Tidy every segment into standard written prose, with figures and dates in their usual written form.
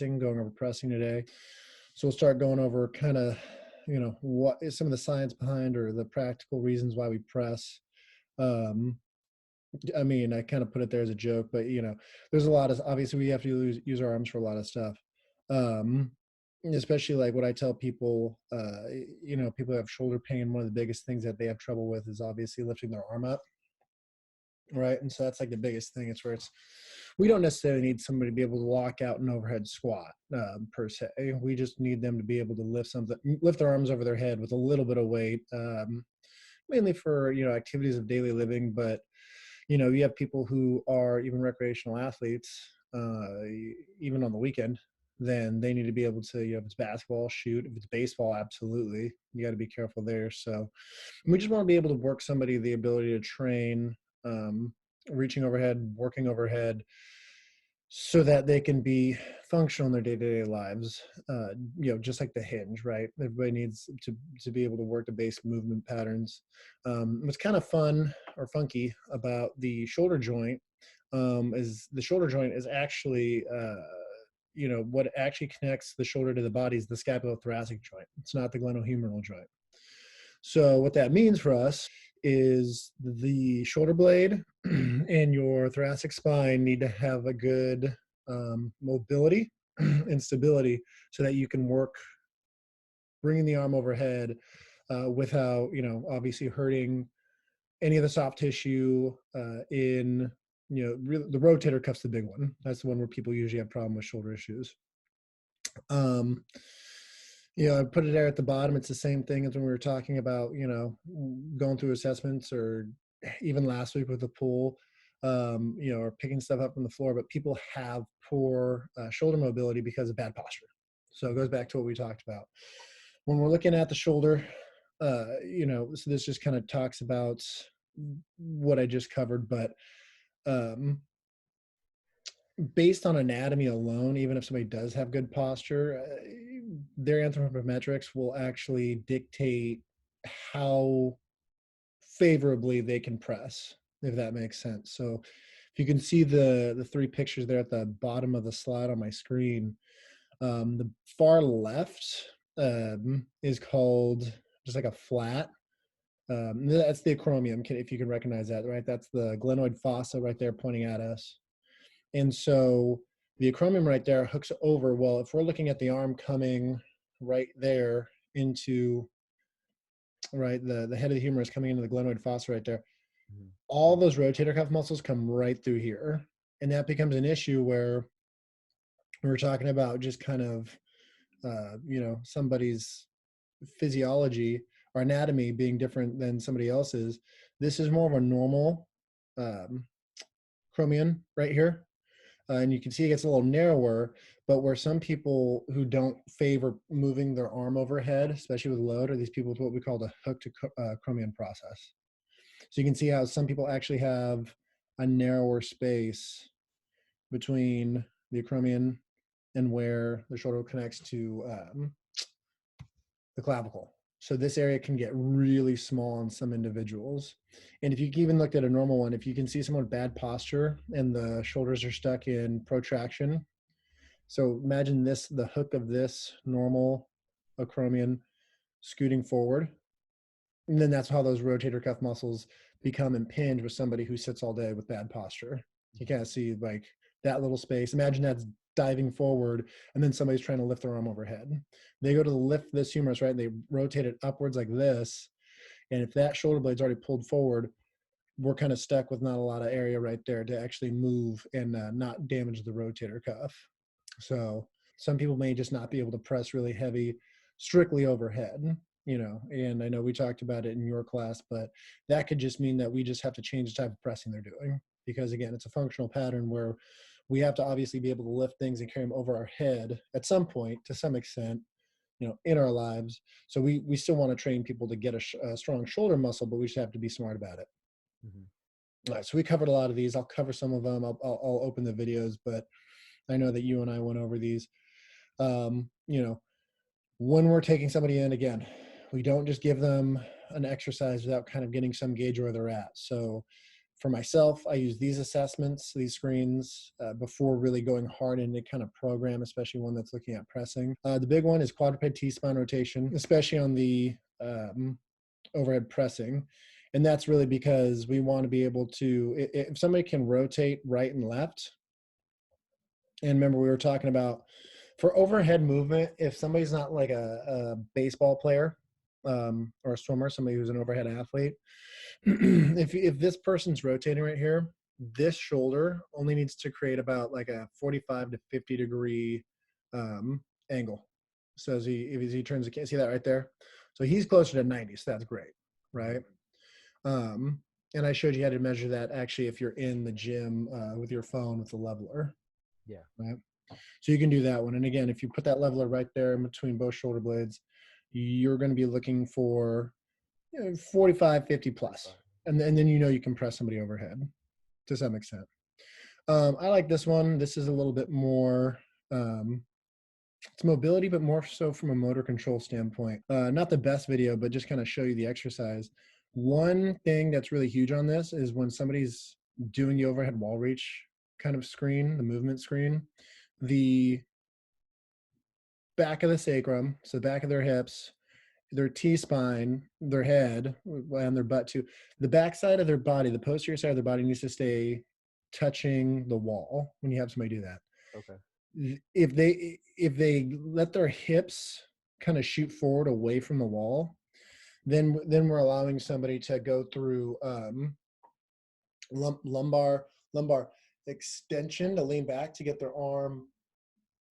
going over pressing today. So we'll start going over kind of, what is some of the science behind or the practical reasons why we press. I mean, I kind of put it there as a joke, but there's a lot of, obviously we have to use our arms for a lot of stuff. Especially like what I tell people, people who have shoulder pain, one of the biggest things that they have trouble with is obviously lifting their arm up. Right. And so that's like the biggest thing. It's where we don't necessarily need somebody to be able to walk out an overhead squat per se. We just need them to be able to lift their arms over their head with a little bit of weight, mainly for, activities of daily living. But, you have people who are even recreational athletes, even on the weekend, then they need to be able to, if it's basketball, shoot. If it's baseball, absolutely. You got to be careful there. So we just want to be able to work somebody the ability to train, reaching overhead, working overhead, so that they can be functional in their day-to-day lives. Just like the hinge, right? Everybody needs to be able to work the basic movement patterns. What's kind of fun or funky about the shoulder joint is the shoulder joint is actually, what actually connects the shoulder to the body is the scapulothoracic joint. It's not the glenohumeral joint. So what that means for us is the shoulder blade and your thoracic spine need to have a good mobility and stability so that you can work bringing the arm overhead without, obviously hurting any of the soft tissue in, the rotator cuff's the big one. That's the one where people usually have problem with shoulder issues. I put it there at the bottom. It's the same thing as when we were talking about, going through assessments or even last week with the pool, or picking stuff up from the floor, but people have poor shoulder mobility because of bad posture. So it goes back to what we talked about. When we're looking at the shoulder, so this just kind of talks about what I just covered, but based on anatomy alone, even if somebody does have good posture, their anthropometrics will actually dictate how favorably they can press, if that makes sense. So if you can see the three pictures there at the bottom of the slide on my screen, the far left is called just like a flat. That's the acromion, if you can recognize that, right? That's the glenoid fossa right there pointing at us. And so the acromion right there hooks over. Well, if we're looking at the arm coming right there into, right, the head of the humerus coming into the glenoid fossa right there, all those rotator cuff muscles come right through here. And that becomes an issue where we're talking about just kind of, somebody's physiology or anatomy being different than somebody else's. This is more of a normal acromion right here. And you can see it gets a little narrower, but where some people who don't favor moving their arm overhead, especially with load, are these people with what we call the hook to acromion process. So you can see how some people actually have a narrower space between the acromion and where the shoulder connects to the clavicle. So this area can get really small in some individuals. And if you even looked at a normal one, if you can see someone with bad posture and the shoulders are stuck in protraction. So imagine this, the hook of this normal acromion scooting forward. And then that's how those rotator cuff muscles become impinged with somebody who sits all day with bad posture. You can't see like that little space. Imagine that's diving forward and then somebody's trying to lift their arm overhead. They go to lift this humerus, right? And they rotate it upwards like this. And if that shoulder blade's already pulled forward, we're kind of stuck with not a lot of area right there to actually move and not damage the rotator cuff. So some people may just not be able to press really heavy, strictly overhead, and I know we talked about it in your class, but that could just mean that we just have to change the type of pressing they're doing. Because again, it's a functional pattern where we have to obviously be able to lift things and carry them over our head at some point, to some extent, in our lives. So we still want to train people to get a strong shoulder muscle, but we just have to be smart about it. All right, so we covered a lot of these. I'll cover some of them. I'll open the videos, but I know that you and I went over these. When we're taking somebody in, again, we don't just give them an exercise without kind of getting some gauge where they're at. So For myself, I use these assessments, these screens, before really going hard into kind of program, especially one that's looking at pressing. The big one is quadruped T-spine rotation, especially on the overhead pressing. And that's really because we want to be able to, if somebody can rotate right and left, and remember we were talking about for overhead movement, if somebody's not like a baseball player or a swimmer, somebody who's an overhead athlete, if this person's rotating right here, this shoulder only needs to create about like a 45 to 50 degree angle. So as he turns the, see that right there? So he's closer to 90, so that's great, right? And I showed you how to measure that actually if you're in the gym with your phone with the leveler. Yeah. Right. So you can do that one. And again, if you put that leveler right there in between both shoulder blades, you're going to be looking for 45, 50 plus. And then you can press somebody overhead to some extent. I like this one. This is a little bit more, it's mobility, but more so from a motor control standpoint. Not the best video, but just kind of show you the exercise. One thing that's really huge on this is when somebody's doing the overhead wall reach kind of screen, the movement screen, the back of the sacrum, so the back of their hips, their T-spine, their head, and their butt too. The back side of their body, the posterior side of their body needs to stay touching the wall when you have somebody do that. Okay. If they let their hips kind of shoot forward away from the wall, then we're allowing somebody to go through lumbar extension to lean back to get their arm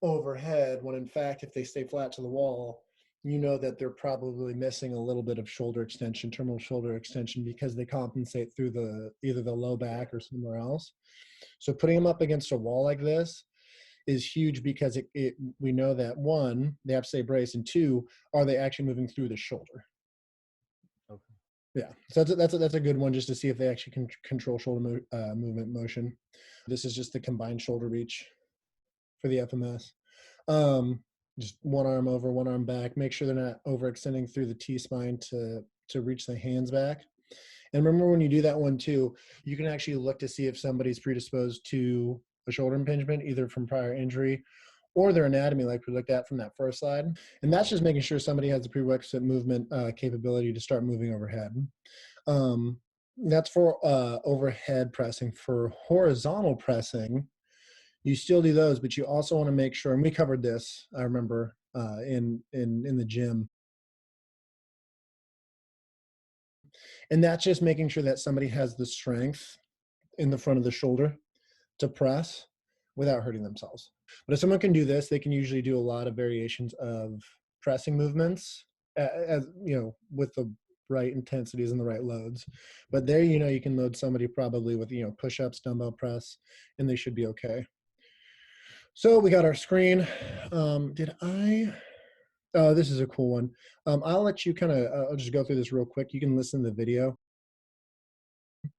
overhead, when in fact if they stay flat to the wall, you know that they're probably missing a little bit of shoulder extension, terminal shoulder extension, because they compensate through either the low back or somewhere else. So putting them up against a wall like this is huge, because we know that one, they have to stay braced, and two, are they actually moving through the shoulder? Okay. Yeah, so that's a good one, just to see if they actually can control shoulder movement motion. This is just the combined shoulder reach for the FMS. Just one arm over, one arm back. Make sure they're not overextending through the T-spine to reach the hands back. And remember, when you do that one too, you can actually look to see if somebody's predisposed to a shoulder impingement, either from prior injury or their anatomy, like we looked at from that first slide. And that's just making sure somebody has the prerequisite movement capability to start moving overhead. That's for overhead pressing. For horizontal pressing, you still do those, but you also want to make sure, and we covered this, I remember, in the gym. And that's just making sure that somebody has the strength in the front of the shoulder to press without hurting themselves. But if someone can do this, they can usually do a lot of variations of pressing movements, as with the right intensities and the right loads. But there, you can load somebody probably with, push-ups, dumbbell press, and they should be okay. So we got our screen. Oh, this is a cool one. I'll let you I'll just go through this real quick. You can listen to the video.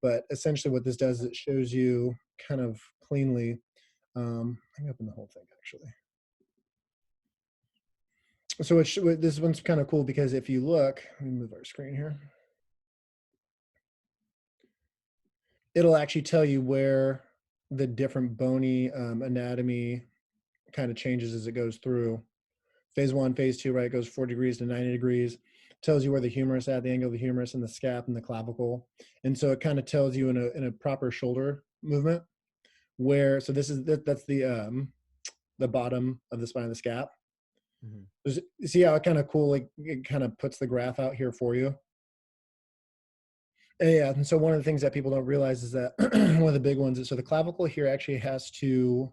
But essentially what this does is it shows you kind of cleanly. Let me open the whole thing, actually. So this one's kind of cool, because if you look, let me move our screen here. It'll actually tell you where the different bony anatomy kind of changes as it goes through. Phase 1, phase 2, right, goes 4 degrees to 90 degrees. Tells you where the humerus at, the angle of the humerus and the scap and the clavicle. And so it kind of tells you in a proper shoulder movement where, so that's the bottom of the spine of the scap. Mm-hmm. See how it kind of cool, like it kind of puts the graph out here for you. Yeah, and so one of the things that people don't realize is that one of the big ones is, so the clavicle here actually has to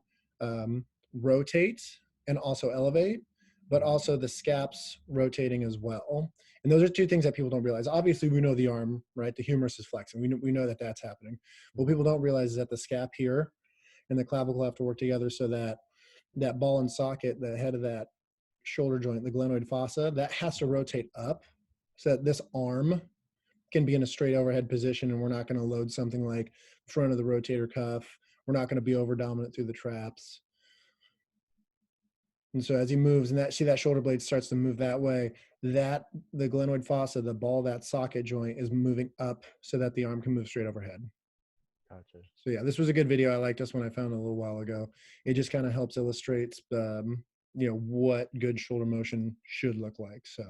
rotate and also elevate, but also the scap's rotating as well. And those are two things that people don't realize. Obviously, we know the arm, right? The humerus is flexing. We know that that's happening. What people don't realize is that the scap here and the clavicle have to work together, so that that ball and socket, the head of that shoulder joint, the glenoid fossa, that has to rotate up so that this arm can be in a straight overhead position, and we're not going to load something like front of the rotator cuff. We're not going to be over dominant through the traps. And so as he moves, and see that shoulder blade starts to move that way, that the glenoid fossa, the ball, that socket joint is moving up so that the arm can move straight overhead. Gotcha. So yeah, this was a good video. I liked this one. I found a little while ago. It just kind of helps illustrate, what good shoulder motion should look like. So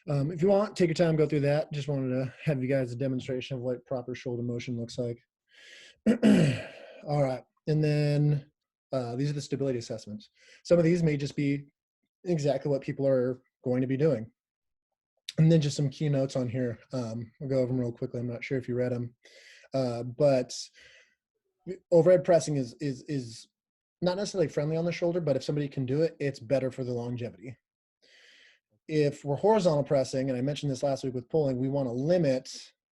if you want, take your time, go through that. Just wanted to have you guys a demonstration of what proper shoulder motion looks like. All right. And then these are the stability assessments. Some of these may just be exactly what people are going to be doing. And then just some key notes on here. I'll go over them real quickly. I'm not sure if you read them. But overhead pressing is not necessarily friendly on the shoulder, but if somebody can do it, it's better for the longevity. If we're horizontal pressing, and I mentioned this last week with pulling, we want to limit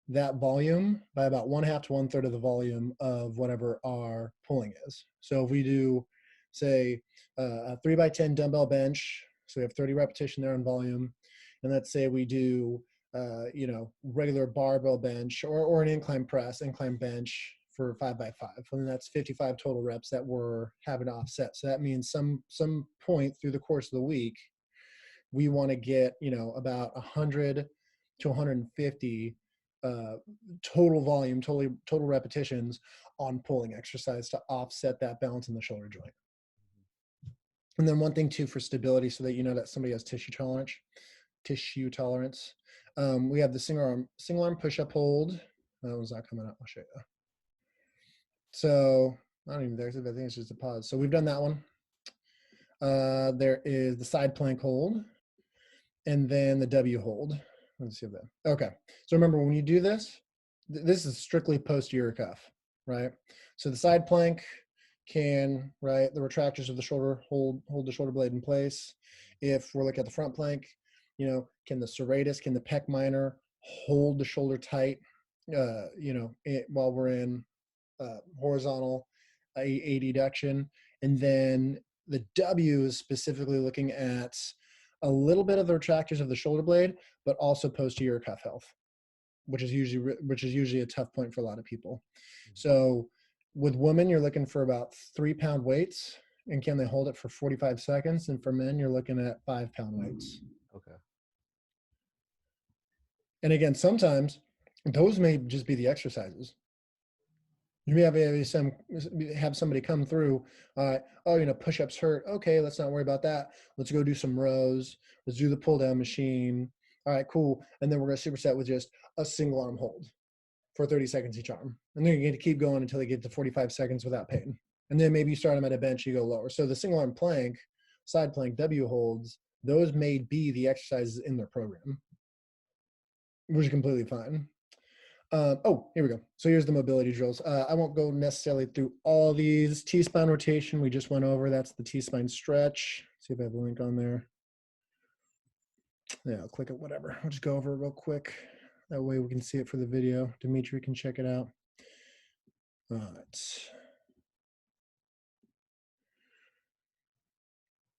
that volume by about 1/2 to 1/3 of the volume of whatever our pulling is. So if we do, say, a 3x10 dumbbell bench, so we have 30 repetition there in volume, and let's say we do, regular barbell bench or an incline press, incline bench for 5x5, and that's 55 total reps that we're having to offset. So that means some point through the course of the week, we want to get, about 100 to 150 total volume, total repetitions on pulling exercise to offset that balance in the shoulder joint. And then one thing too for stability, so that you know that somebody has tissue tolerance. We have the single arm push-up hold. That one's not coming up. I'll show you. So I don't even think it's just a pause. So we've done that one. There is the side plank hold, and then the W hold. Let's see that. Okay. So remember, when you do this, this is strictly posterior cuff, right? So the side plank can, right, the retractors of the shoulder hold the shoulder blade in place. If we're looking at the front plank, can the serratus, can the pec minor hold the shoulder tight, while we're in horizontal adduction. And then the W is specifically looking at a little bit of the retractors of the shoulder blade, but also posterior cuff health, which is usually a tough point for a lot of people. So with women, you're looking for about 3-pound weights, and can they hold it for 45 seconds? And for men, you're looking at 5-pound weights. Okay. And again, sometimes those may just be the exercises. You may have somebody come through, push-ups hurt. Okay, let's not worry about that. Let's go do some rows. Let's do the pull-down machine. All right, cool. And then we're going to superset with just a single arm hold for 30 seconds each arm. And then you're going to keep going until they get to 45 seconds without pain. And then maybe you start them at a bench, you go lower. So the single arm plank, side plank, W holds, those may be the exercises in their program, which is completely fine. Here we go. So here's the mobility drills. I won't go necessarily through all these. T-spine rotation, we just went over. That's the T-spine stretch. See if I have a link on there. Yeah, I'll click it, whatever. I'll just go over it real quick. That way we can see it for the video. Dimitri can check it out. All right.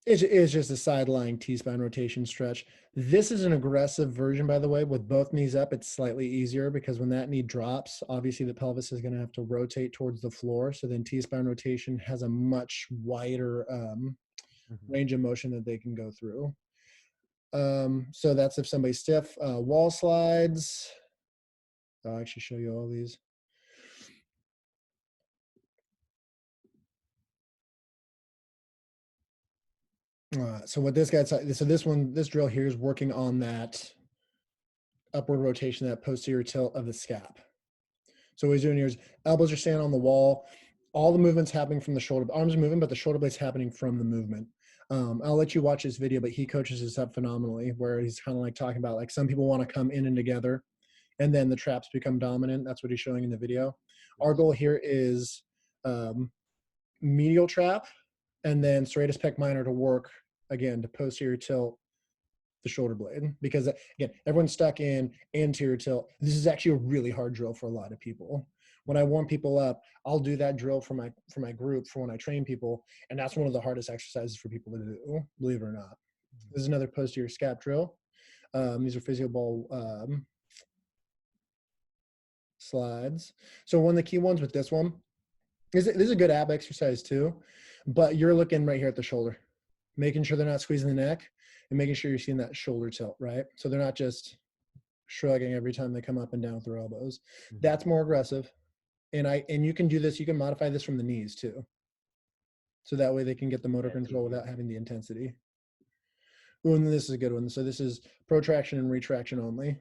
It's just a side-lying T-spine rotation stretch. This is an aggressive version, by the way. With both knees up, it's slightly easier because when that knee drops, obviously the pelvis is going to have to rotate towards the floor. So then T-spine rotation has a much wider range of motion that they can go through. So that's if somebody's stiff. Wall slides. I'll actually show you all these. So what this this drill here is working on that upward rotation, that posterior tilt of the scap. So what he's doing here is elbows are standing on the wall. All the movement's happening from the shoulder. Arms are moving, but the shoulder blade's happening from the movement. I'll let you watch this video, but he coaches this up phenomenally, where he's kind of like talking about, like, some people want to come in and together, and then the traps become dominant. That's what he's showing in the video. Our goal here is medial trap, and then serratus pec minor to work, again, to posterior tilt the shoulder blade, because again, everyone's stuck in anterior tilt. This is actually a really hard drill for a lot of people. When I warm people up, I'll do that drill for my group for when I train people, and that's one of the hardest exercises for people to do, believe it or not. This is another posterior scap drill. These are physio ball slides. So one of the key ones with this one is this is a good ab exercise too, but you're looking right here at the shoulder, making sure they're not squeezing the neck, and making sure you're seeing that shoulder tilt, right? So they're not just shrugging every time they come up and down with their elbows. That's more aggressive. And you can do this, you can modify this from the knees too. So that way they can get the motor control without having the intensity. Ooh, and this is a good one. So this is protraction and retraction only.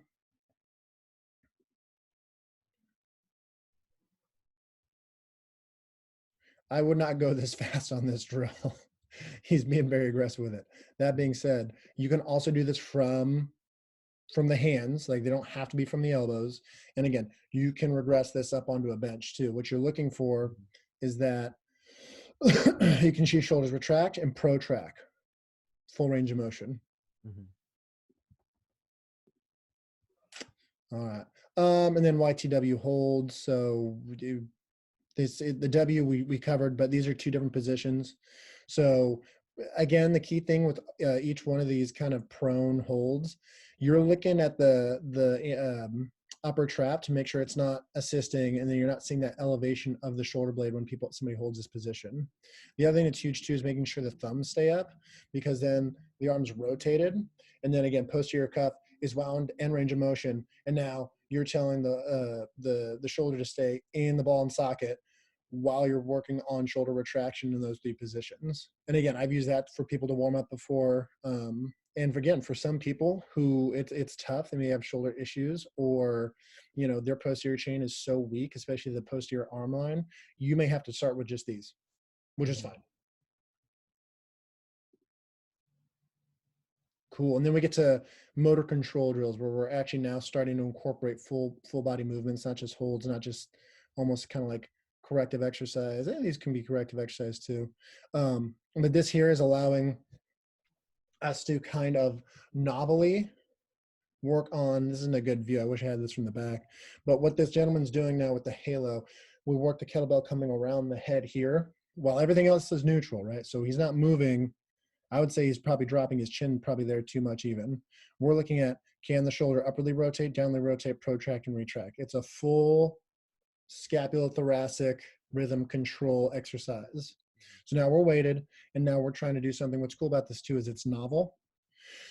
I would not go this fast on this drill. He's being very aggressive with it. That being said, you can also do this from the hands, like they don't have to be from the elbows. And again, you can regress this up onto a bench too. What you're looking for is that you can see shoulders retract and protract, full range of motion. All right. And then YTW holds. So the W we covered, but these are two different positions. So again, the key thing with each one of these kind of prone holds, you're looking at the upper trap to make sure it's not assisting, and then you're not seeing that elevation of the shoulder blade when somebody holds this position. The other thing that's huge too is making sure the thumbs stay up, because then the arm's rotated, and then again, posterior cuff is wound and range of motion, and now you're telling the shoulder to stay in the ball and socket while you're working on shoulder retraction in those three positions. And again, I've used that for people to warm up before. And again, for some people who it's tough, they may have shoulder issues, or their posterior chain is so weak, especially the posterior arm line, you may have to start with just these, which is fine. Cool. And then we get to motor control drills, where we're actually now starting to incorporate full body movements, not just holds, not just almost kind of like corrective exercise. And these can be corrective exercise too. But this here is allowing us to kind of novelly work on, this isn't a good view, I wish I had this from the back, but what this gentleman's doing now with the halo, we work the kettlebell coming around the head here while everything else is neutral, right? So he's not moving. I would say he's probably dropping his chin probably there too much even. We're looking at, can the shoulder upwardly rotate, downwardly rotate, protract, and retract. It's a full scapulothoracic rhythm control exercise. So now we're weighted, and now we're trying to do something. What's cool about this too is it's novel.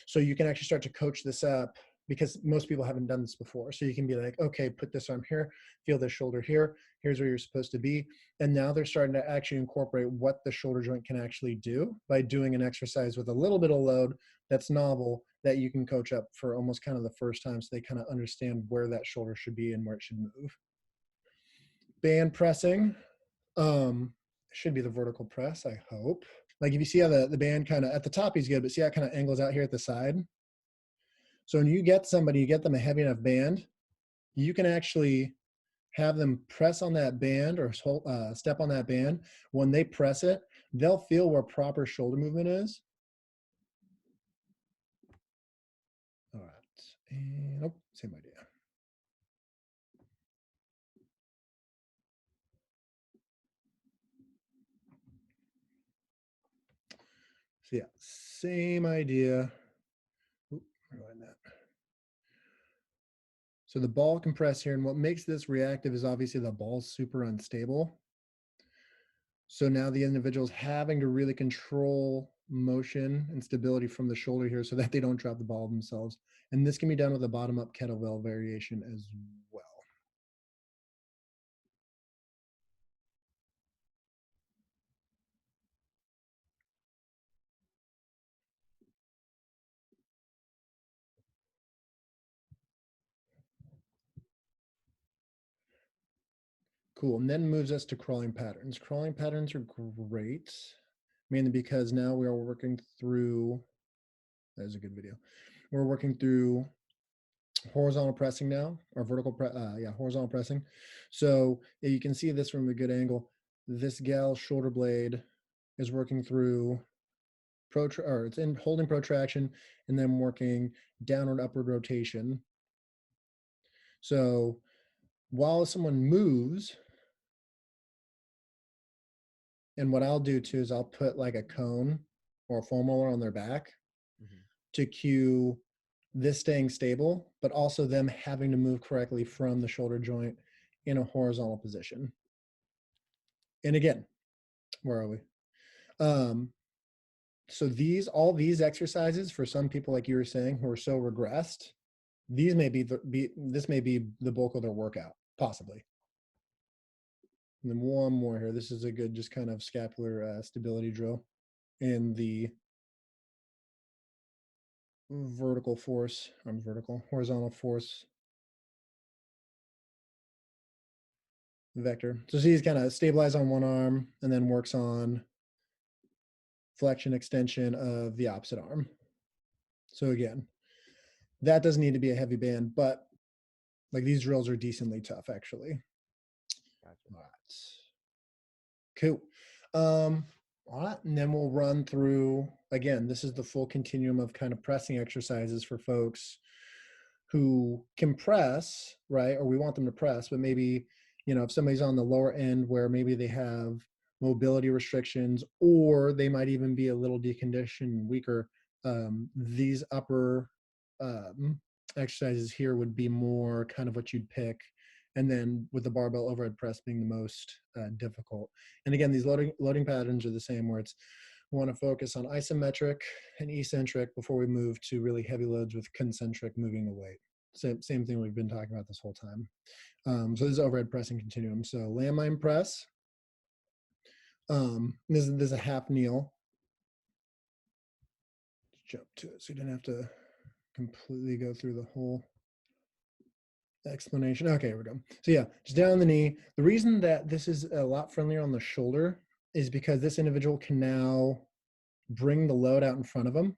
So you can actually start to coach this up, because most people haven't done this before. So you can be like, okay, put this arm here, feel this shoulder here, here's where you're supposed to be. And now they're starting to actually incorporate what the shoulder joint can actually do by doing an exercise with a little bit of load that's novel, that you can coach up for almost kind of the first time, so they kind of understand where that shoulder should be and where it should move. Band pressing should be the vertical press, I hope. Like if you see how the band kind of, at the top he's good, but see how it kind of angles out here at the side? So when you get somebody, you get them a heavy enough band, you can actually have them press on that band or step on that band. When they press it, they'll feel where proper shoulder movement is. All right, and oh, same idea. So yeah, same idea. Oop, rewind that. So the ball can press here, and what makes this reactive is obviously the ball's super unstable. So now the individual's having to really control motion and stability from the shoulder here so that they don't drop the ball themselves. And this can be done with a bottom-up kettlebell variation as well. Cool, and then moves us to crawling patterns. Crawling patterns are great, mainly because now we are working through, that is a good video. We're working through horizontal pressing now, or horizontal pressing. So you can see this from a good angle. This gal's shoulder blade is working through it's in holding protraction and then working downward upward rotation. So while someone moves, and what I'll do too is I'll put like a cone or a foam roller on their back to cue this staying stable, but also them having to move correctly from the shoulder joint in a horizontal position. And again, where are we? So all these exercises, for some people, like you were saying, who are so regressed, these may be this may be the bulk of their workout, possibly. And then one more here. This is a good just kind of scapular stability drill in the horizontal force vector. So see, he's kind of stabilized on one arm and then works on flexion extension of the opposite arm. So again, that doesn't need to be a heavy band, but like these drills are decently tough actually. Gotcha. All right. Cool. All right, and then we'll run through, again, this is the full continuum of kind of pressing exercises for folks who can press, right? Or we want them to press, but maybe, you know, if somebody's on the lower end where maybe they have mobility restrictions, or they might even be a little deconditioned, weaker, these upper exercises here would be more kind of what you'd pick. And then with the barbell overhead press being the most difficult. And again, these loading patterns are the same, where it's, we want to focus on isometric and eccentric before we move to really heavy loads with concentric moving the weight. Same thing we've been talking about this whole time. So this is overhead pressing continuum. So landmine press. This is a half kneel. Jump to it so you didn't have to completely go through the whole explanation. Okay, here we go. So yeah, just down the knee. The reason that this is a lot friendlier on the shoulder is because this individual can now bring the load out in front of them.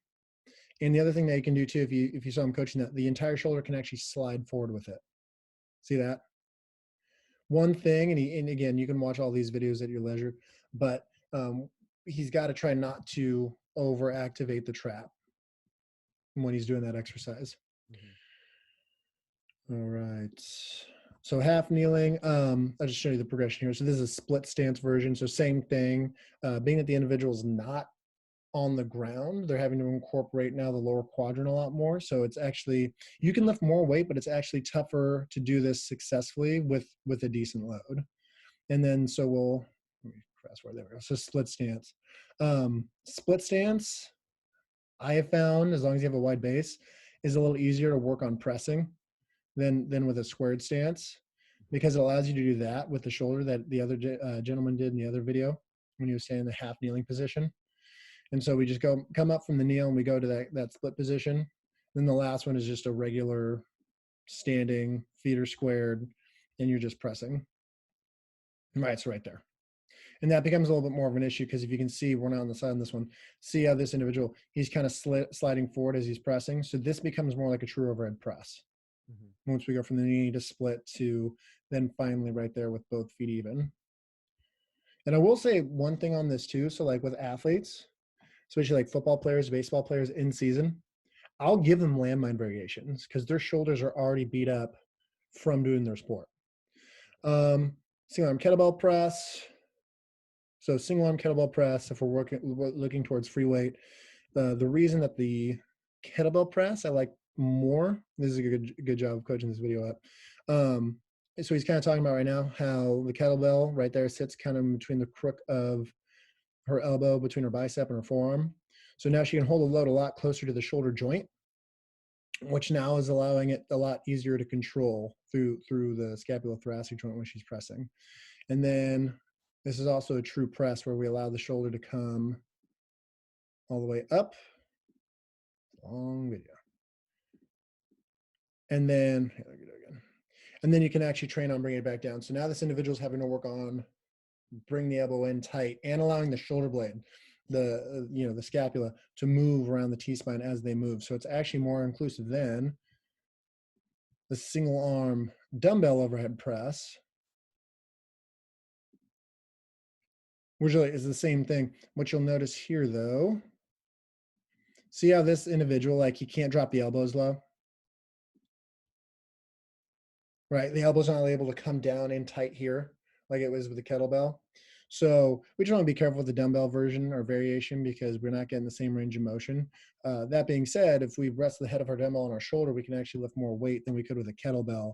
And the other thing that you can do too, if you saw him coaching, that the entire shoulder can actually slide forward with it. See that? One thing, and again, you can watch all these videos at your leisure, but he's got to try not to over-activate the trap when he's doing that exercise. Mm-hmm. All right. So half kneeling, I'll just show you the progression here. So this is a split stance version. So same thing, being that the individual is not on the ground, they're having to incorporate now the lower quadrant a lot more. So it's actually, you can lift more weight, but it's actually tougher to do this successfully with a decent load. And then, so we'll, let me press where, there we go. So split stance. Split stance, I have found, as long as you have a wide base, is a little easier to work on pressing than with a squared stance, because it allows you to do that with the shoulder that the other gentleman did in the other video when he was standing in the half kneeling position. And so we just come up from the kneel and we go to that split position. Then the last one is just a regular standing, feet are squared, and you're just pressing. Right, so right there. And that becomes a little bit more of an issue because if you can see, we're not on the side on this one, see how this individual, he's kind of sliding forward as he's pressing. So this becomes more like a true overhead press. Mm-hmm. Once we go from the knee to split to then finally right there with both feet even. And I will say one thing on this too. So like with athletes, especially like football players, baseball players in season, I'll give them landmine variations because their shoulders are already beat up from doing their sport. Single arm kettlebell press. So single arm kettlebell press, if we're looking towards free weight, the reason that the kettlebell press I like more, this is a good job of coaching this video up. So he's kind of talking about right now how the kettlebell right there sits kind of between the crook of her elbow, between her bicep and her forearm. So now she can hold the load a lot closer to the shoulder joint, which now is allowing it a lot easier to control through the scapulothoracic joint when she's pressing. And then this is also a true press where we allow the shoulder to come all the way up. Long video. And then, and then you can actually train on bringing it back down. So now this individual is having to work on bring the elbow in tight and allowing the shoulder blade, the scapula, to move around the T-spine as they move. So it's actually more inclusive than the single arm dumbbell overhead press, which really is the same thing. What you'll notice here though, see how this individual, like he can't drop the elbows low? Right, the elbow's not able to come down in tight here like it was with the kettlebell. So we just want to be careful with the dumbbell version or variation because we're not getting the same range of motion. That being said, if we rest the head of our dumbbell on our shoulder, we can actually lift more weight than we could with a kettlebell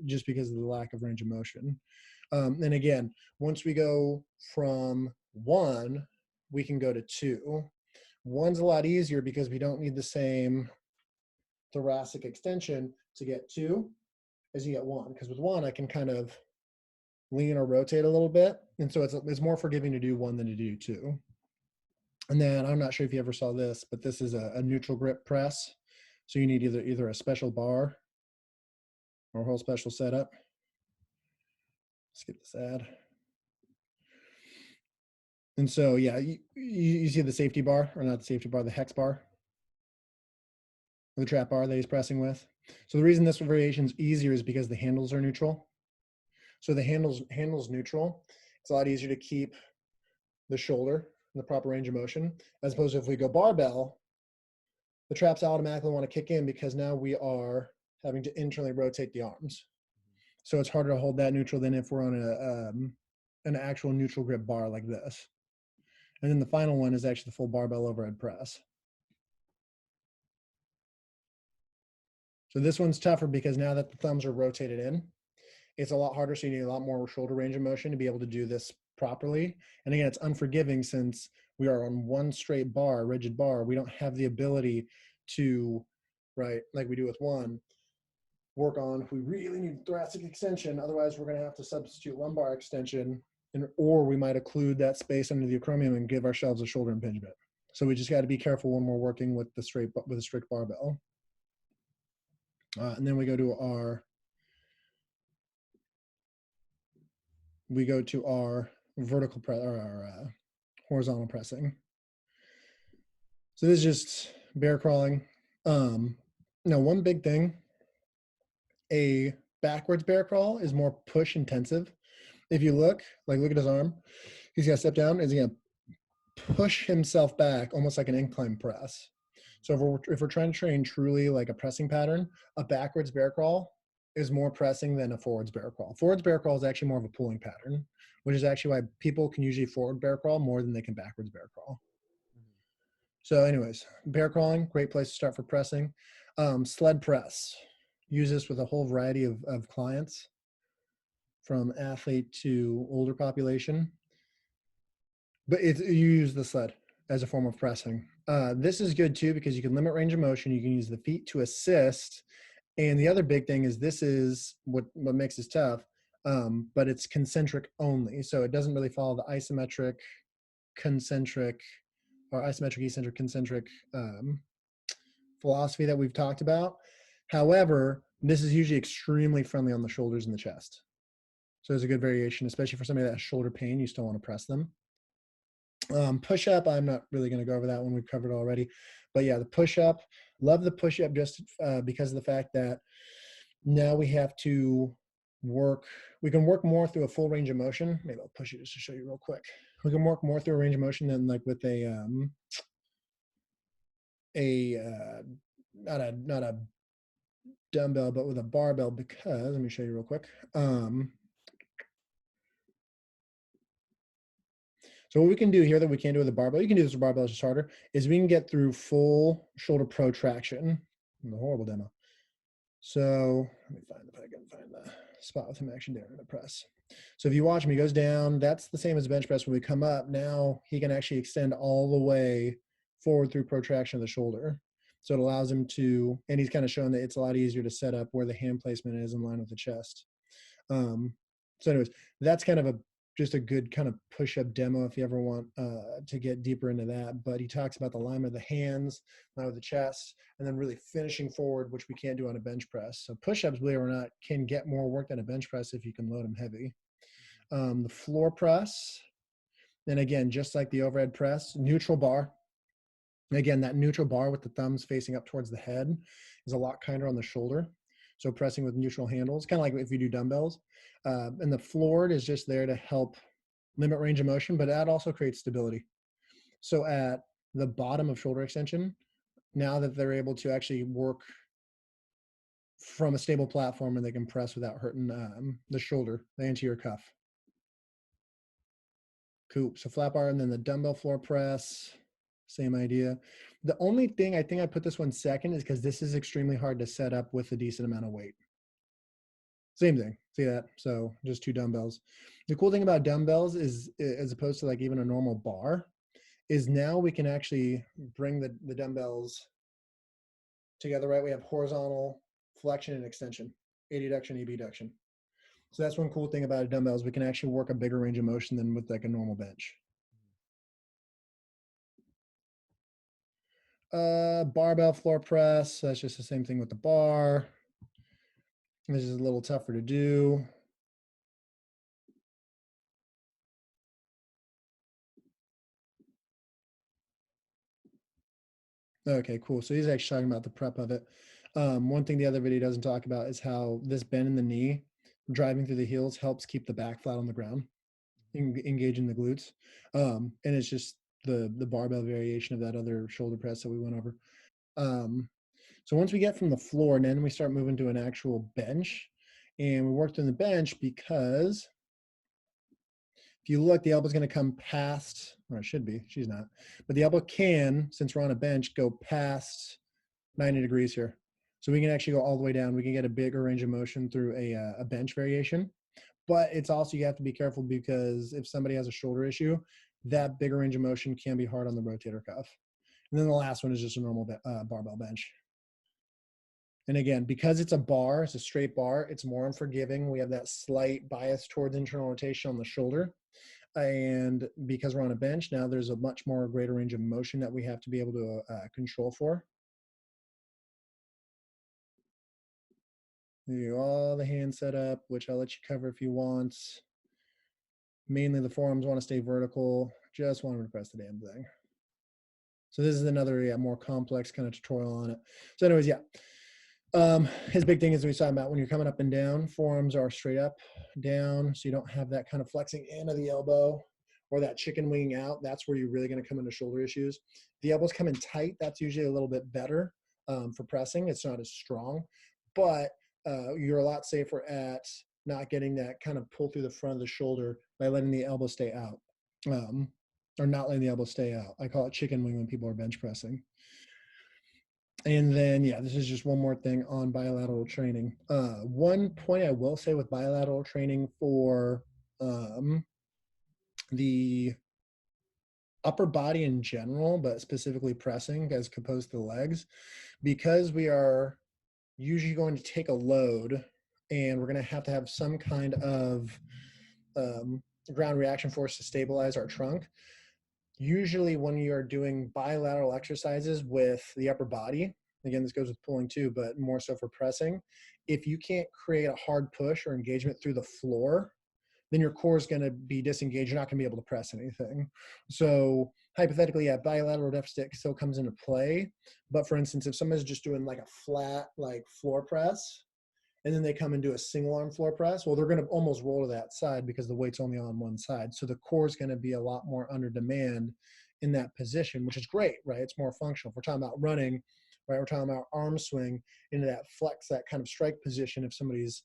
just because of the lack of range of motion. And again, once we go from 1, we can go to 2. 1's a lot easier because we don't need the same thoracic extension to get 2 as you get 1, because with 1 I can kind of lean or rotate a little bit. And so it's more forgiving to do one than to do two. And then I'm not sure if you ever saw this, but this is a neutral grip press. So you need either a special bar or a whole special setup. Let's get this ad. And so, yeah, you see the safety bar, or not the safety bar, the hex bar, or the trap bar that he's pressing with. So the reason this variation is easier is because the handles are neutral. So the handles neutral. It's a lot easier to keep the shoulder in the proper range of motion, as opposed to if we go barbell, the traps automatically want to kick in because now we are having to internally rotate the arms. So it's harder to hold that neutral than if we're on an actual neutral grip bar like this. And then the final one is actually the full barbell overhead press. So this one's tougher because now that the thumbs are rotated in, it's a lot harder. So you need a lot more shoulder range of motion to be able to do this properly. And again, it's unforgiving since we are on one straight bar, rigid bar. We don't have the ability to, right, like we do with one, work on if we really need thoracic extension. Otherwise, we're going to have to substitute lumbar extension, or we might occlude that space under the acromion and give ourselves a shoulder impingement. So we just got to be careful when we're working with a strict barbell. And then we go to our vertical press, or our horizontal pressing. So this is just bear crawling. Now, one big thing, a backwards bear crawl is more push intensive. If you look at his arm, he's gonna step down, and he's gonna push himself back almost like an incline press. So if we're trying to train truly like a pressing pattern, a backwards bear crawl is more pressing than a forwards bear crawl. Forwards bear crawl is actually more of a pulling pattern, which is actually why people can usually forward bear crawl more than they can backwards bear crawl. So anyways, bear crawling, great place to start for pressing. Sled press, use this with a whole variety of clients, from athlete to older population. But you use the sled as a form of pressing. This is good too because you can limit range of motion. You can use the feet to assist. And the other big thing is this is what makes this tough, but it's concentric only. So it doesn't really follow the isometric, concentric, or isometric, eccentric, concentric philosophy that we've talked about. However, this is usually extremely friendly on the shoulders and the chest. So there's a good variation, especially for somebody that has shoulder pain, you still want to press them. Push-up, I'm not really going to go over that one. We've covered already. But yeah, the push-up, love the push-up just because of the fact that now we have to we can work more through a full range of motion. Maybe I'll push it just to show you real quick. We can work more through a range of motion than like with not a dumbbell, but with a barbell, because let me show you real quick. So what we can do here that we can't do with a barbell, you can do this with barbell, it's just harder, is we can get through full shoulder protraction. The horrible demo. So let me find if I can find the spot with him actually doing the press. So if you watch him, he goes down. That's the same as a bench press. When we come up, now he can actually extend all the way forward through protraction of the shoulder. So it allows him to, and he's kind of shown that it's a lot easier to set up where the hand placement is in line with the chest. So anyways, that's kind of just a good kind of push-up demo if you ever want to get deeper into that. But he talks about the alignment of the hands, line with the chest, and then really finishing forward, which we can't do on a bench press. So push-ups, believe it or not, can get more work than a bench press if you can load them heavy. The floor press, and again, just like the overhead press, neutral bar. Again, that neutral bar with the thumbs facing up towards the head is a lot kinder on the shoulder. So pressing with neutral handles, kind of like if you do dumbbells. And the floored is just there to help limit range of motion, but that also creates stability. So at the bottom of shoulder extension, now that they're able to actually work from a stable platform and they can press without hurting the shoulder, the anterior cuff. Cool. So flat bar, and then the dumbbell floor press, same idea. The only thing I think I put this one second is because this is extremely hard to set up with a decent amount of weight. Same thing, see that? So just two dumbbells. The cool thing about dumbbells is, as opposed to like even a normal bar, is now we can actually bring the dumbbells together, right? We have horizontal flexion and extension, adduction, abduction. So that's one cool thing about a dumbbell is we can actually work a bigger range of motion than with like a normal bench. Barbell floor press. So that's just the same thing with the bar. This is a little tougher to do. Okay, cool. So he's actually talking about the prep of it. One thing the other video doesn't talk about is how this bend in the knee, driving through the heels, helps keep the back flat on the ground, engaging the glutes. And it's just the barbell variation of that other shoulder press that we went over. So once we get from the floor, and then we start moving to an actual bench, and we worked on the bench because if you look, the elbow's going to come past, or it should be, she's not, but the elbow can, since we're on a bench, go past 90 degrees here. So we can actually go all the way down. We can get a bigger range of motion through a bench variation. But it's also, you have to be careful because if somebody has a shoulder issue, that bigger range of motion can be hard on the rotator cuff. And then the last one is just a normal barbell bench. And again, because it's a bar, it's a straight bar, it's more unforgiving. We have that slight bias towards internal rotation on the shoulder. And because we're on a bench, now there's a much more greater range of motion that we have to be able to control for. You all the hands set up, which I'll let you cover if you want. Mainly the forearms want to stay vertical. Just want to press the damn thing. So this is another more complex kind of tutorial on it. So anyways, his big thing is we talking about when you're coming up and down, forearms are straight up, down, so you don't have that kind of flexing in of the elbow or that chicken winging out. That's where you're really going to come into shoulder issues. The elbows come in tight. That's usually a little bit better for pressing. It's not as strong, but you're a lot safer at not getting that kind of pull through the front of the shoulder by letting the elbow stay out, or not letting the elbow stay out. I call it chicken wing when people are bench pressing. And then, this is just one more thing on bilateral training. One point I will say with bilateral training for the upper body in general, but specifically pressing as opposed to the legs, because we are usually going to take a load and we're going to have some kind of ground reaction force to stabilize our trunk. Usually when you're doing bilateral exercises with the upper body, again, this goes with pulling too, but more so for pressing, if you can't create a hard push or engagement through the floor, then your core is going to be disengaged. You're not going to be able to press anything. So hypothetically, bilateral deficit still comes into play. But for instance, if somebody's just doing like a flat like floor press, and then they come and do a single arm floor press, well, they're going to almost roll to that side because the weight's only on one side. So the core is going to be a lot more under demand in that position, which is great, right? It's more functional. If we're talking about running, right, we're talking about arm swing into that flex, that kind of strike position. If somebody's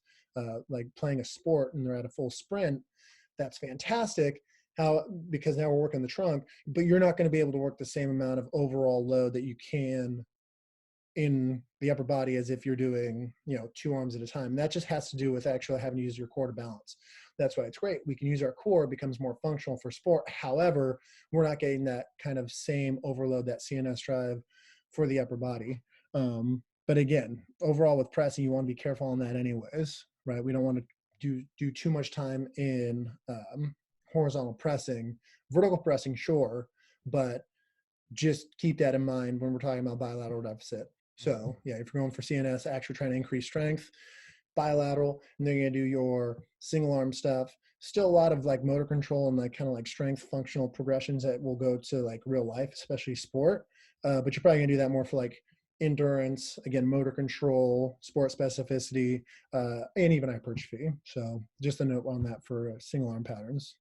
like playing a sport and they're at a full sprint, that's fantastic. Because now we're working the trunk, but you're not going to be able to work the same amount of overall load that you can in the upper body as if you're doing, two arms at a time. That just has to do with actually having to use your core to balance. That's why it's great. We can use our core, it becomes more functional for sport. However, we're not getting that kind of same overload, that CNS drive for the upper body. But again, overall with pressing, you want to be careful on that anyways, right? We don't want to do too much time in horizontal pressing. Vertical pressing, sure, but just keep that in mind when we're talking about bilateral deficit. So if you're going for CNS, actually trying to increase strength, bilateral, and then you're going to do your single arm stuff. Still a lot of like motor control and like kind of like strength functional progressions that will go to like real life, especially sport. But you're probably going to do that more for like endurance, again, motor control, sport specificity, and even hypertrophy. So just a note on that for single arm patterns.